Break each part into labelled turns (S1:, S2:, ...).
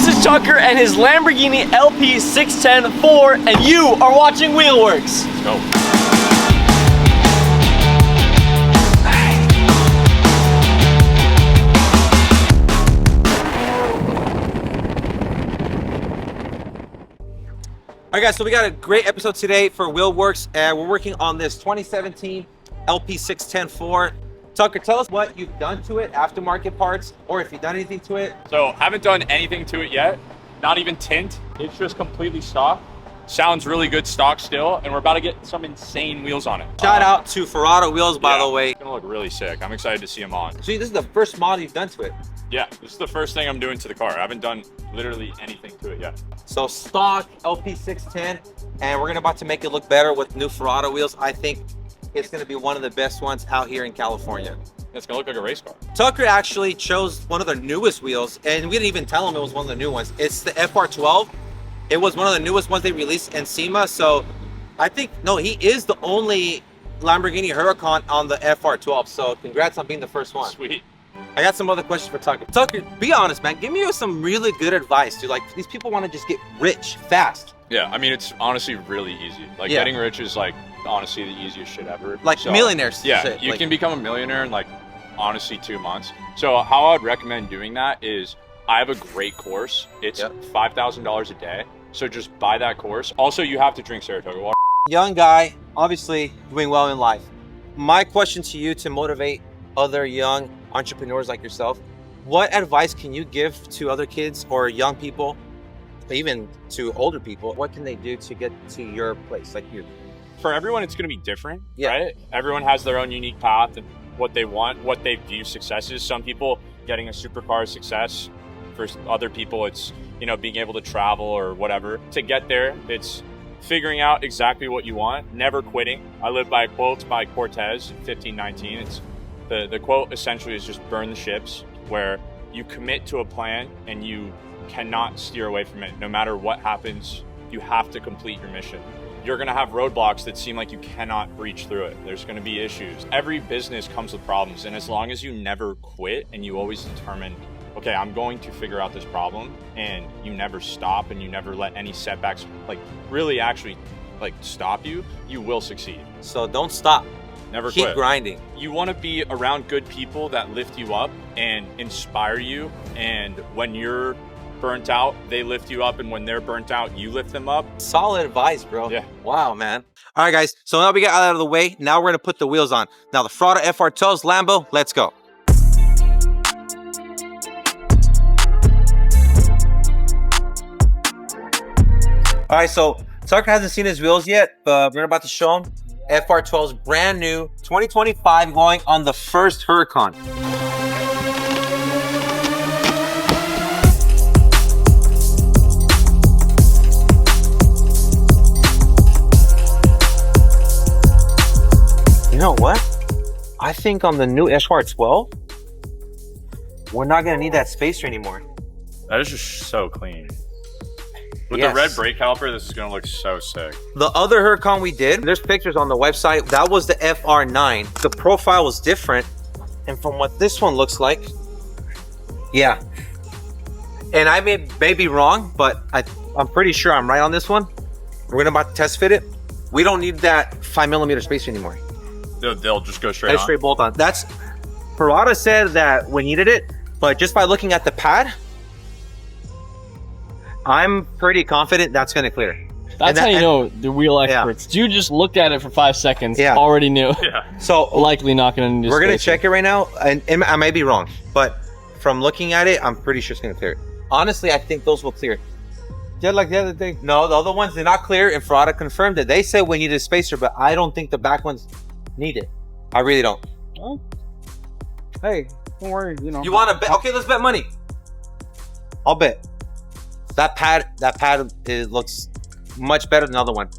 S1: This is Tucker and his Lamborghini LP 610-4, and you are watching WHLWRKS.
S2: Let's go.
S3: All right, guys, so we got a great episode today for WHLWRKS, and we're working on this 2017 LP 610-4. Tucker, tell us what you've done to it, aftermarket parts, or if you've done anything to it.
S2: So haven't done anything to it yet, not even tint. It's just completely stock. Sounds really good stock still, and we're about to get some insane wheels on it.
S3: Shout out to Ferrada wheels, by the way.
S2: It's gonna look really sick. I'm excited to see them on.
S3: So this is the first model you've done to it.
S2: Yeah, this is the first thing I'm doing to the car. I haven't done literally anything to it yet.
S3: So stock LP 610, and we're about to make it look better with new Ferrada wheels. I think it's gonna be one of the best ones out here in California.
S2: It's gonna look like a race car.
S3: Tucker actually chose one of the newest wheels, and we didn't even tell him it was one of the new ones. It's the FR12. It was one of the newest ones they released in SEMA. So I think, no, he is the only Lamborghini Huracan on the FR12. So congrats on being the first one.
S2: Sweet.
S3: I got some other questions for Tucker. Tucker, be honest, man. Give me some really good advice, dude. Like, these people want to just get rich fast.
S2: Yeah, I mean, it's honestly really easy. Like, getting rich is like honestly the easiest shit ever.
S3: Like millionaires.
S2: Yeah,
S3: shit.
S2: you
S3: like,
S2: can become a millionaire in like honestly 2 months. So how I'd recommend doing that is I have a great course. It's $5,000 a day. So just buy that course. Also, you have to drink Saratoga water.
S3: Young guy, obviously doing well in life. My question to you to motivate other young entrepreneurs like yourself, what advice can you give to other kids or young people, even to older people? What can they do to get to your place like you?
S2: For everyone, it's going to be different, right? Everyone has their own unique path and what they want, what they view success is. Some people getting a supercar is success. For other people, it's, you know, being able to travel or whatever. To get there, it's figuring out exactly what you want, never quitting. I live by a quote by Cortez in 1519. It's the quote essentially is just burn the ships, where you commit to a plan and you cannot steer away from it. No matter what happens, you have to complete your mission. You're gonna have roadblocks that seem like you cannot breach through it. There's gonna be issues. Every business comes with problems, and as long as you never quit and you always determine, okay, I'm going to figure out this problem, and you never stop and you never let any setbacks like really actually like stop you, you will succeed.
S3: So don't stop.
S2: Never
S3: Keep
S2: quit.
S3: grinding.
S2: You want to be around good people that lift you up and inspire you, and when you're burnt out, they lift you up, and when they're burnt out, you lift them up.
S3: Solid advice, bro.
S2: Yeah.
S3: Wow, man. All right, guys. So now we got out of the way. Now we're gonna put the wheels on. Now the Ferrada FR12's Lambo. Let's go. All right, so Tucker hasn't seen his wheels yet, but we're about to show him. FR12's brand new 2025 going on the first Huracan. You know what? I think on the new FR12, we're not gonna need that spacer anymore.
S2: That is just so clean. With
S3: Yes.
S2: the red brake caliper, this is gonna look so sick.
S3: The other Huracan we did, there's pictures on the website. That was the FR9. The profile was different. And from what this one looks like, yeah. And I may be wrong, but I'm pretty sure I'm right on this one. We're gonna about to test fit it. We don't need that 5mm spacer anymore.
S2: They'll just go straight on.
S3: Straight bolt on. That's, Ferrada said that we needed it, but just by looking at the pad, I'm pretty confident that's gonna clear.
S1: That's how you know the wheel experts. Dude just looked at it for 5 seconds, already knew.
S2: Yeah.
S3: So
S1: Likely not gonna need.
S3: we're gonna check it right now, and I may be wrong, but from looking at it, I'm pretty sure it's gonna clear it. Honestly, I think those will clear.
S1: Yeah, like the other thing.
S3: No, the other ones did not clear, and Ferrada confirmed it. They said we needed a spacer, but I don't think the back ones need it. I really don't.
S1: Well, hey, don't worry. You know.
S3: You want to bet? Okay, let's bet money. I'll bet. That pad, it looks much better than the other one.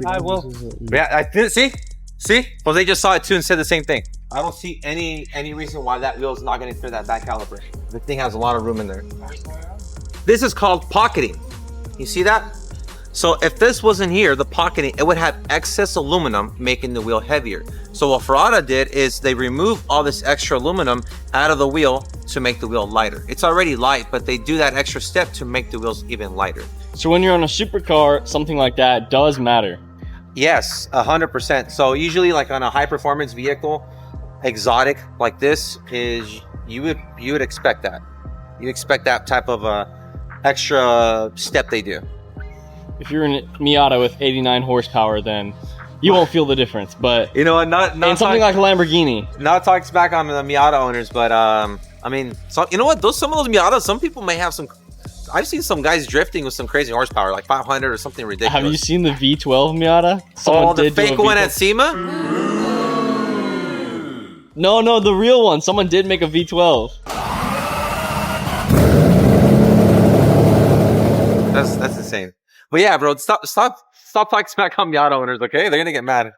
S1: I will.
S3: Yeah, I didn't see. Well, they just saw it too and said the same thing. I don't see any reason why that wheel is not going to clear that back caliper. The thing has a lot of room in there. This is called pocketing. You see that? So if this wasn't here, the pocketing, it would have excess aluminum, making the wheel heavier. So what Ferrada did is they removed all this extra aluminum out of the wheel to make the wheel lighter. It's already light, but they do that extra step to make the wheels even lighter.
S1: So when you're on a supercar, something like that does matter.
S3: Yes, 100%. So usually like on a high performance vehicle, exotic like this is, you would expect that. You expect that type of extra step they do.
S1: If you're in a Miata with 89 horsepower, then you won't feel the difference. But
S3: you know, not
S1: something like a Lamborghini.
S3: Not talks back on the Miata owners, but I mean, so, you know what? Some of those Miatas, some people may have some. I've seen some guys drifting with some crazy horsepower, like 500 or something ridiculous.
S1: Have you seen the V12 Miata?
S3: The fake one at SEMA?
S1: No, the real one. Someone did make a V12.
S3: That's insane. But yeah, bro, stop talking smack on Miata owners, okay? They're gonna get mad.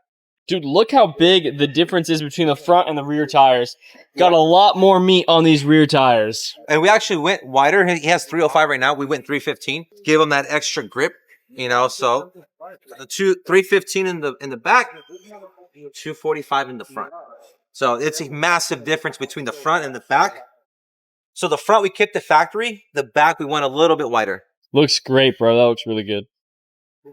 S1: Dude, look how big the difference is between the front and the rear tires. Got a lot more meat on these rear tires.
S3: And we actually went wider. He has 305 right now. We went 315. Give him that extra grip, you know. So the 315 in the back, 245 in the front. So it's a massive difference between the front and the back. So the front we kept the factory. The back we went a little bit wider.
S1: Looks great, bro. That looks really good.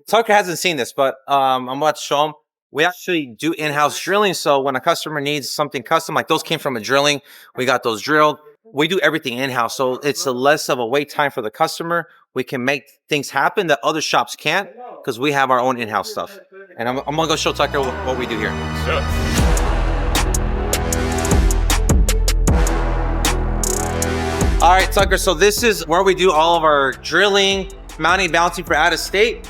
S3: Tucker hasn't seen this, but I'm about to show him. We actually do in-house drilling. So when a customer needs something custom, like those came from a drilling, we got those drilled. We do everything in-house. So it's a less of a wait time for the customer. We can make things happen that other shops can't because we have our own in-house stuff. And I'm going to go show Tucker what we do here.
S2: Sure.
S3: All right, Tucker. So this is where we do all of our drilling, mounting, bouncing for out of state.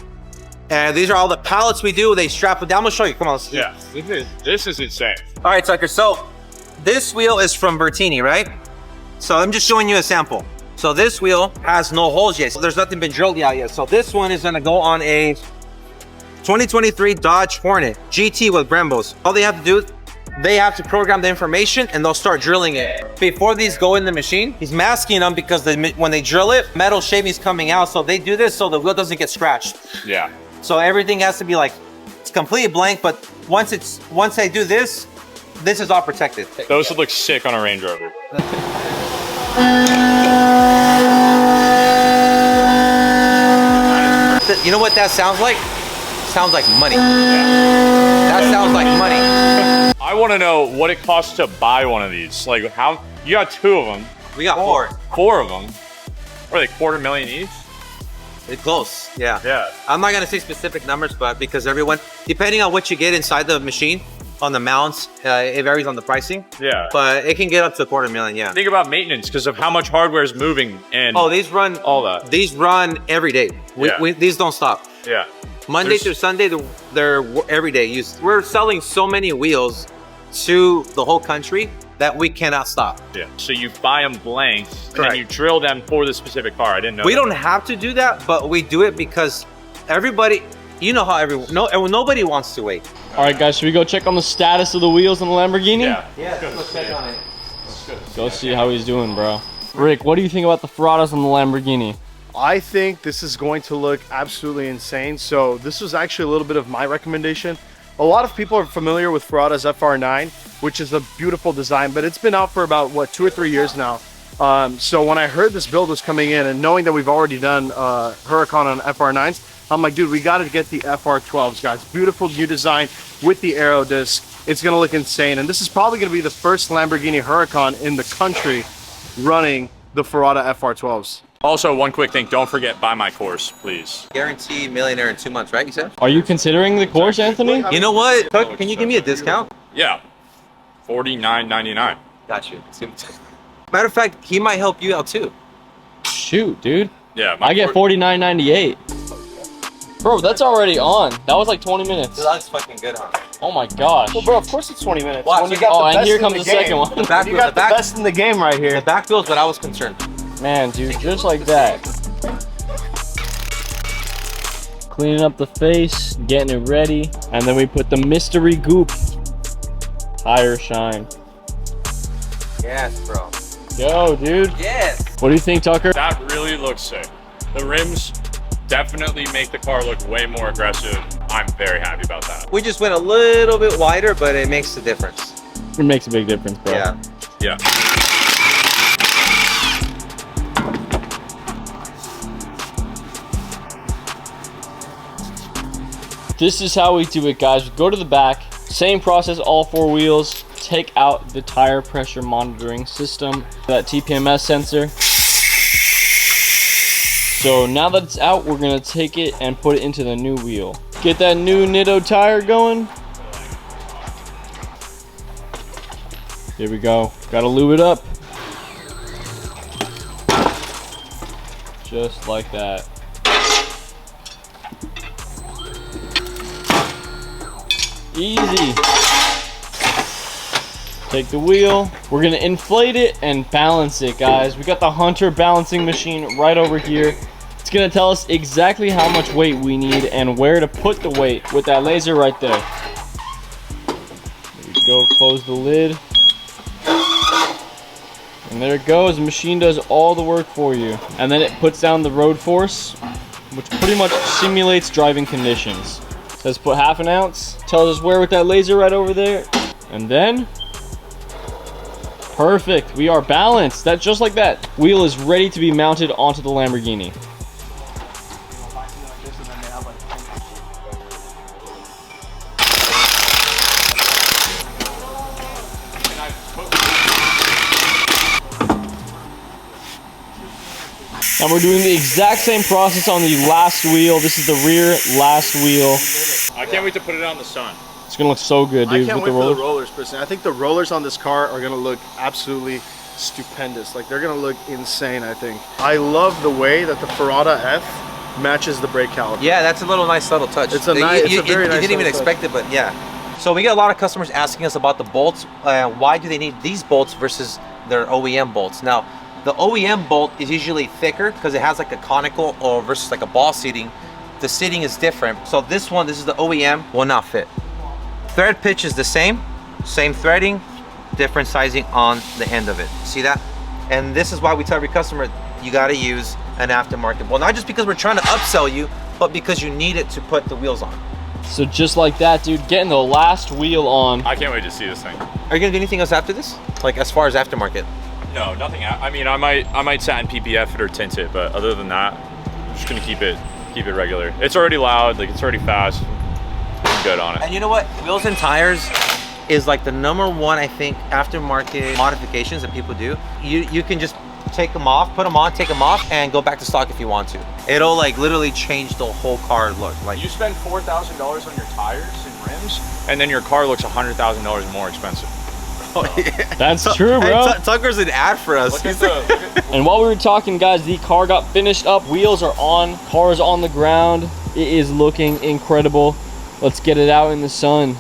S3: And these are all the pallets we do. They strap them down. I'm gonna show you. Come on. Let's see.
S2: Yeah, this is insane.
S3: All right, Tucker. So this wheel is from Bertini, right? So I'm just showing you a sample. So this wheel has no holes yet. So there's nothing been drilled out yet. So this one is gonna go on a 2023 Dodge Hornet GT with Brembos. All they have to do, they have to program the information and they'll start drilling it. Before these go in the machine, he's masking them because when they drill it, metal shavings coming out. So they do this so the wheel doesn't get scratched.
S2: Yeah.
S3: So everything has to be like, it's completely blank, but once they do this, this is all protected.
S2: Those would look sick on a Range Rover.
S3: You know what that sounds like? Sounds like money. Yeah. That sounds like money.
S2: I want to know what it costs to buy one of these. Like how, you got 2 of them.
S3: We got 4.
S2: 4 of them. What are they, $250,000 each?
S3: It's close, yeah.
S2: Yeah.
S3: I'm not gonna say specific numbers, but because everyone, depending on what you get inside the machine, on the mounts, it varies on the pricing.
S2: Yeah.
S3: But it can get up to $250,000, yeah.
S2: Think about maintenance because of how much hardware is moving and
S3: these run
S2: all that.
S3: These run every day. These don't stop.
S2: Yeah.
S3: Monday through Sunday, they're every day used. We're selling so many wheels to the whole country that we cannot stop.
S2: Yeah. So you buy them blank and
S3: Correct.
S2: then you drill them for the specific car. I didn't know.
S3: We don't have to do that, but we do it because everybody, you know how nobody wants to wait.
S1: All right, guys, should we go check on the status of the wheels on the Lamborghini?
S2: Yeah.
S3: Yeah, let's check on it.
S1: Go see how he's doing, bro. Rick, what do you think about the Ferradas on the Lamborghini?
S4: I think this is going to look absolutely insane. So this was actually a little bit of my recommendation. A lot of people are familiar with Ferrada's FR9, which is a beautiful design, but it's been out for about, what, 2 or 3 years now. So when I heard this build was coming in and knowing that we've already done Huracan on FR9s, I'm like, dude, we got to get the FR12s, guys. Beautiful new design with the aero disc. It's going to look insane. And this is probably going to be the first Lamborghini Huracan in the country running the Ferrada FR12s.
S2: Also, one quick thing, don't forget, buy my course, please.
S3: Guarantee millionaire in 2 months, right, you said?
S1: Are you considering the course, Anthony?
S3: You know what? Tuck, can you give me a discount?
S2: Yeah. $49.99.
S3: Got you. Matter of fact, he might help you out too.
S1: Shoot, dude.
S2: Yeah.
S1: I get $49.98. Bro, that's already on. That was like 20 minutes.
S3: That's fucking good, huh?
S1: Oh my gosh.
S4: Well, bro, of course it's 20 minutes.
S3: Watch,
S4: When you got the
S1: and
S4: best
S1: here
S4: in
S1: comes the
S4: game.
S1: second one.
S3: The back
S4: You
S3: wheel,
S4: got
S3: the
S4: the
S3: back,
S4: best in the game right here.
S3: the back wheel's what I was concerned.
S1: Man, dude, just like that. Cleaning up the face, getting it ready, and then we put the mystery goop. Tire shine.
S3: Yes, bro.
S1: Yo, dude.
S3: Yes.
S1: What do you think, Tucker?
S2: That really looks sick. The rims definitely make the car look way more aggressive. I'm very happy about that.
S3: We just went a little bit wider, but it makes a difference.
S1: It makes a big difference, bro.
S3: Yeah.
S2: Yeah.
S1: This is how we do it, guys. We go to the back, same process, all 4 wheels, take out the tire pressure monitoring system, that TPMS sensor. So now that it's out, we're gonna take it and put it into the new wheel. Get that new Nitto tire going. Here we go. Gotta lube it up. Just like that. Easy. Take the wheel. We're gonna inflate it and balance it, guys. We got the Hunter balancing machine right over here. It's gonna tell us exactly how much weight we need and where to put the weight with that laser right there. There we go, close the lid. And there it goes, the machine does all the work for you. And then it puts down the road force, which pretty much simulates driving conditions. Says put half an ounce, tells us where with that laser right over there. And then, perfect, we are balanced. That's just like that. Wheel is ready to be mounted onto the Lamborghini. And we're doing the exact same process on the last wheel. This is the rear last wheel.
S2: I can't wait to put it out in the sun.
S1: It's gonna look so good, dude.
S4: I can't
S1: with
S4: wait
S1: the
S4: for the
S1: roller.
S4: rollers, personally. I think the rollers on this car are gonna look absolutely stupendous. Like, they're gonna look insane, I think. I love the way that the Ferrada F matches the brake caliper.
S3: Yeah, that's a little nice subtle touch.
S4: It's a nice, it's a very nice
S3: You didn't even
S4: subtle
S3: expect it, but yeah. So we get a lot of customers asking us about the bolts. Why do they need these bolts versus their OEM bolts? Now, the OEM bolt is usually thicker because it has like a conical or versus like a ball seating. The seating is different. So this one, this is the OEM, will not fit. Thread pitch is the same threading, different sizing on the end of it. See that? And this is why we tell every customer, you gotta use an aftermarket bolt. Not just because we're trying to upsell you, but because you need it to put the wheels on.
S1: So just like that, dude, getting the last wheel on.
S2: I can't wait to see this thing.
S3: Are you gonna do anything else after this? Like as far as aftermarket?
S2: No, nothing. I mean, I might satin PPF it or tint it, but other than that, I'm just gonna keep it regular. It's already loud, like it's already fast. I'm good on it.
S3: And you know what? Wheels and tires is like the #1, I think, aftermarket modifications that people do. You can just take them off, put them on, take them off, and go back to stock if you want to. It'll like literally change the whole car look. Like
S2: You spend $4,000 on your tires and rims, and then your car looks $100,000 more expensive.
S1: That's true, bro.
S3: Hey, Tucker's an ad for us.
S1: And while we were talking, guys, the car got finished up. Wheels are on, car is on the ground. It is looking incredible. Let's get it out in the sun.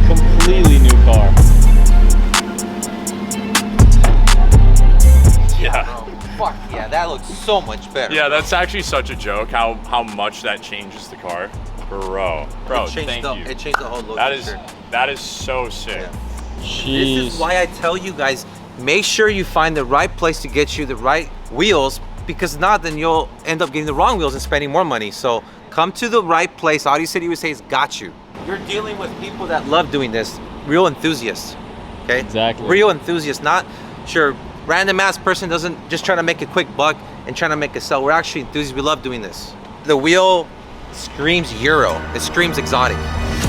S1: Completely new car.
S2: Yeah.
S3: Fuck yeah, that looks so much better.
S2: Yeah, that's actually such a joke. How much that changes the car, bro. Thank you.
S3: It changed the whole look.
S2: That is so sick.
S3: Yeah.
S1: Jeez.
S3: This is why I tell you guys, make sure you find the right place to get you the right wheels, because not then you'll end up getting the wrong wheels and spending more money. So come to the right place. AudioCityUSA has got you. You're dealing with people that love doing this, real enthusiasts. Okay?
S1: Exactly.
S3: Real enthusiasts, not sure random ass person doesn't just try to make a quick buck and trying to make a sell. We're actually enthusiasts. We love doing this. The wheel screams Euro. It screams exotic.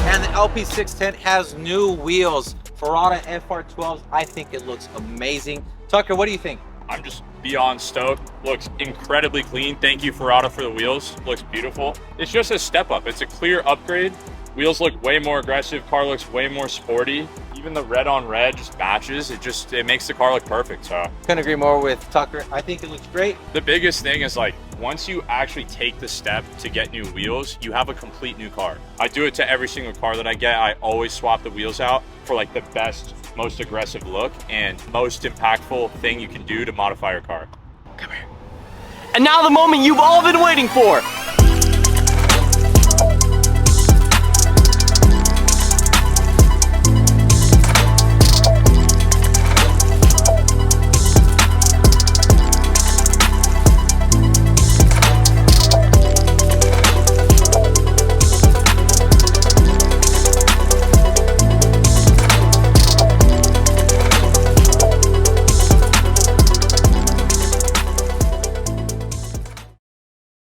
S3: And the LP610 has new wheels. Ferrada FR12s. I think it looks amazing. Tucker, what do you think?
S2: I'm just beyond stoked. Looks incredibly clean. Thank you, Ferrada, for the wheels. Looks beautiful. It's just a step up. It's a clear upgrade. Wheels look way more aggressive. Car looks way more sporty. Even the red on red just matches. It makes the car look perfect. So
S3: Couldn't agree more with Tucker. I think it looks great.
S2: the biggest thing is, like, once you actually take the step to get new wheels, you have a complete new car. I do it to every single car that I get. I always swap the wheels out for like the best, most aggressive look and most impactful thing you can do to modify your car.
S1: And now the moment you've all been waiting for.